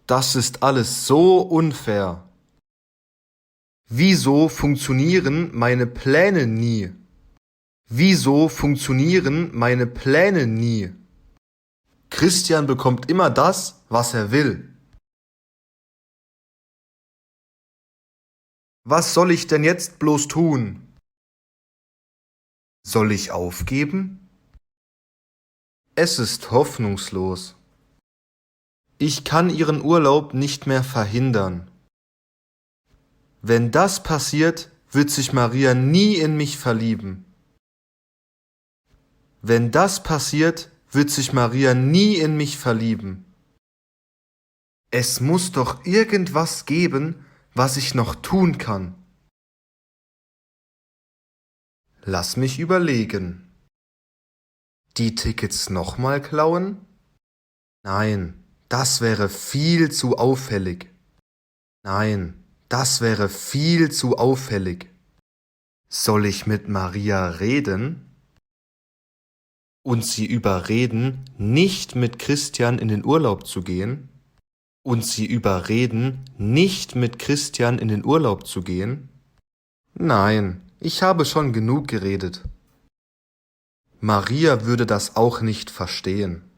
Das ist alles so unfair. Wieso funktionieren meine Pläne nie? Wieso funktionieren meine Pläne nie? Christian bekommt immer das, was er will. Was soll ich denn jetzt bloß tun? Soll ich aufgeben? Es ist hoffnungslos. Ich kann Ihren Urlaub nicht mehr verhindern. Wenn das passiert, wird sich Maria nie in mich verlieben. Wenn das passiert, wird sich Maria nie in mich verlieben. Es muss doch irgendwas geben, was ich noch tun kann. Lass mich überlegen. Die Tickets nochmal klauen? Nein, das wäre viel zu auffällig. Nein, das wäre viel zu auffällig. Soll ich mit Maria reden? Und sie überreden, nicht mit Christian in den Urlaub zu gehen? Und sie überreden, nicht mit Christian in den Urlaub zu gehen? Nein, ich habe schon genug geredet. Maria würde das auch nicht verstehen.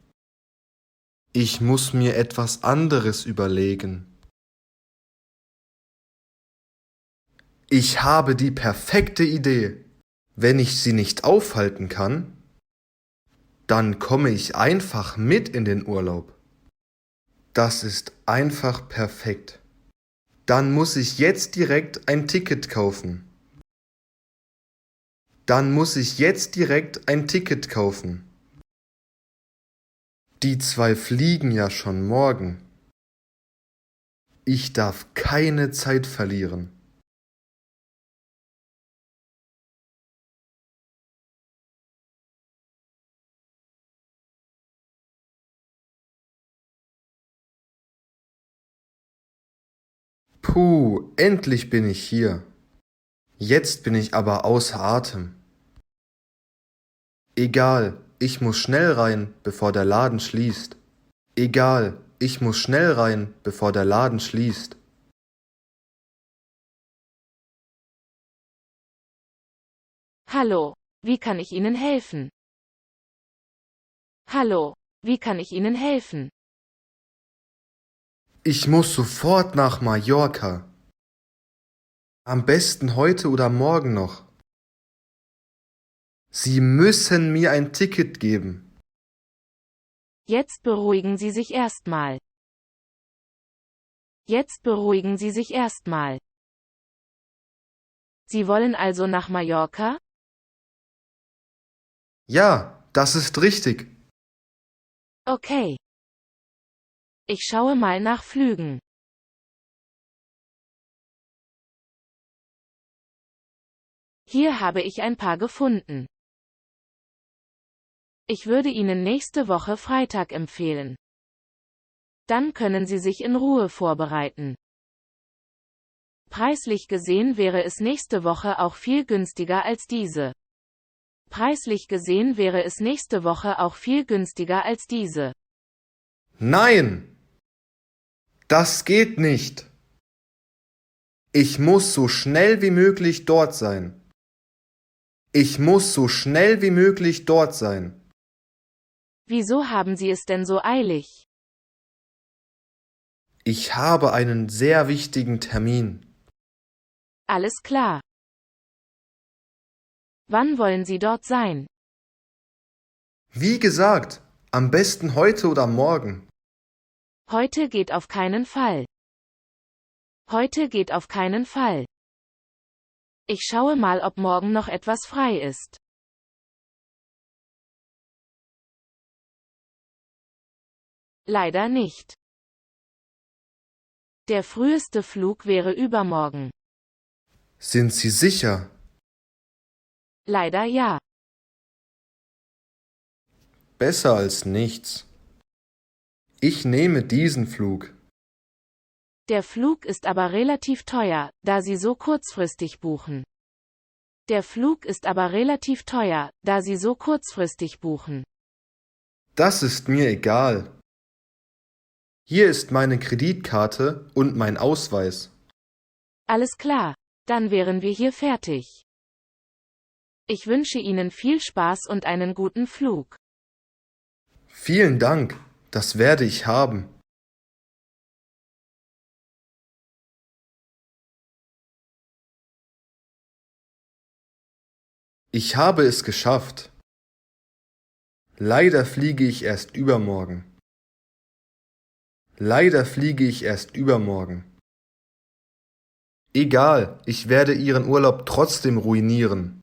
Ich muss mir etwas anderes überlegen. Ich habe die perfekte Idee. Wenn ich sie nicht aufhalten kann, dann komme ich einfach mit in den Urlaub. Das ist einfach perfekt. Dann muss ich jetzt direkt ein Ticket kaufen. Dann muss ich jetzt direkt ein Ticket kaufen. Die zwei fliegen ja schon morgen. Ich darf keine Zeit verlieren. Puh, endlich bin ich hier. Jetzt bin ich aber außer Atem. Egal, ich muss schnell rein, bevor der Laden schließt. Egal, ich muss schnell rein, bevor der Laden schließt. Hallo, wie kann ich Ihnen helfen? Hallo, wie kann ich Ihnen helfen? Ich muss sofort nach Mallorca. Am besten heute oder morgen noch. Sie müssen mir ein Ticket geben. Jetzt beruhigen Sie sich erstmal. Jetzt beruhigen Sie sich erstmal. Sie wollen also nach Mallorca? Ja, das ist richtig. Okay. Ich schaue mal nach Flügen. Hier habe ich ein paar gefunden. Ich würde Ihnen nächste Woche Freitag empfehlen. Dann können Sie sich in Ruhe vorbereiten. Preislich gesehen wäre es nächste Woche auch viel günstiger als diese. Preislich gesehen wäre es nächste Woche auch viel günstiger als diese. Nein, das geht nicht. Ich muss so schnell wie möglich dort sein. Ich muss so schnell wie möglich dort sein. Wieso haben Sie es denn so eilig? Ich habe einen sehr wichtigen Termin. Alles klar. Wann wollen Sie dort sein? Wie gesagt, am besten heute oder morgen. Heute geht auf keinen Fall. Heute geht auf keinen Fall. Ich schaue mal, ob morgen noch etwas frei ist. Leider nicht. Der früheste Flug wäre übermorgen. Sind Sie sicher? Leider ja. Besser als nichts. Ich nehme diesen Flug. Der Flug ist aber relativ teuer, da Sie so kurzfristig buchen. Der Flug ist aber relativ teuer, da Sie so kurzfristig buchen. Das ist mir egal. Hier ist meine Kreditkarte und mein Ausweis. Alles klar, dann wären wir hier fertig. Ich wünsche Ihnen viel Spaß und einen guten Flug. Vielen Dank, das werde ich haben. Ich habe es geschafft. Leider fliege ich erst übermorgen. Leider fliege ich erst übermorgen. Egal, ich werde Ihren Urlaub trotzdem ruinieren.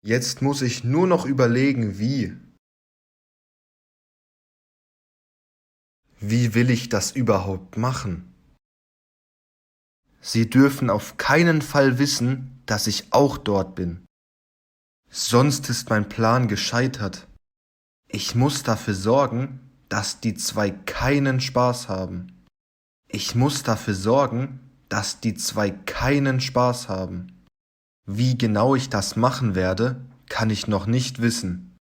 Jetzt muss ich nur noch überlegen, wie. Wie will ich das überhaupt machen? Sie dürfen auf keinen Fall wissen, dass ich auch dort bin. Sonst ist mein Plan gescheitert. Ich muss dafür sorgen, dass die zwei keinen Spaß haben. Ich muss dafür sorgen, dass die zwei keinen Spaß haben. Wie genau ich das machen werde, kann ich noch nicht wissen.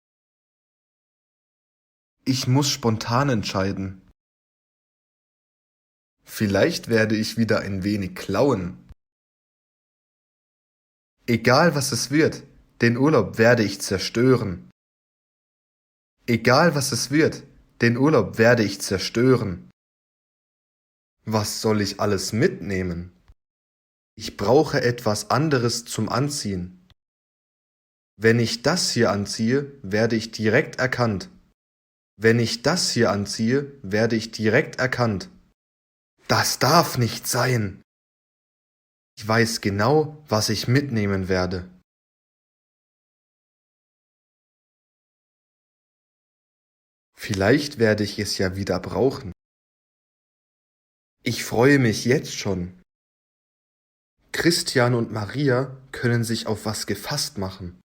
Ich muss spontan entscheiden. Vielleicht werde ich wieder ein wenig klauen. Egal was es wird, den Urlaub werde ich zerstören. Egal was es wird, den Urlaub werde ich zerstören. Was soll ich alles mitnehmen? Ich brauche etwas anderes zum Anziehen. Wenn ich das hier anziehe, werde ich direkt erkannt. Wenn ich das hier anziehe, werde ich direkt erkannt. Das darf nicht sein. Ich weiß genau, was ich mitnehmen werde. Vielleicht werde ich es ja wieder brauchen. Ich freue mich jetzt schon. Christian und Maria können sich auf was gefasst machen.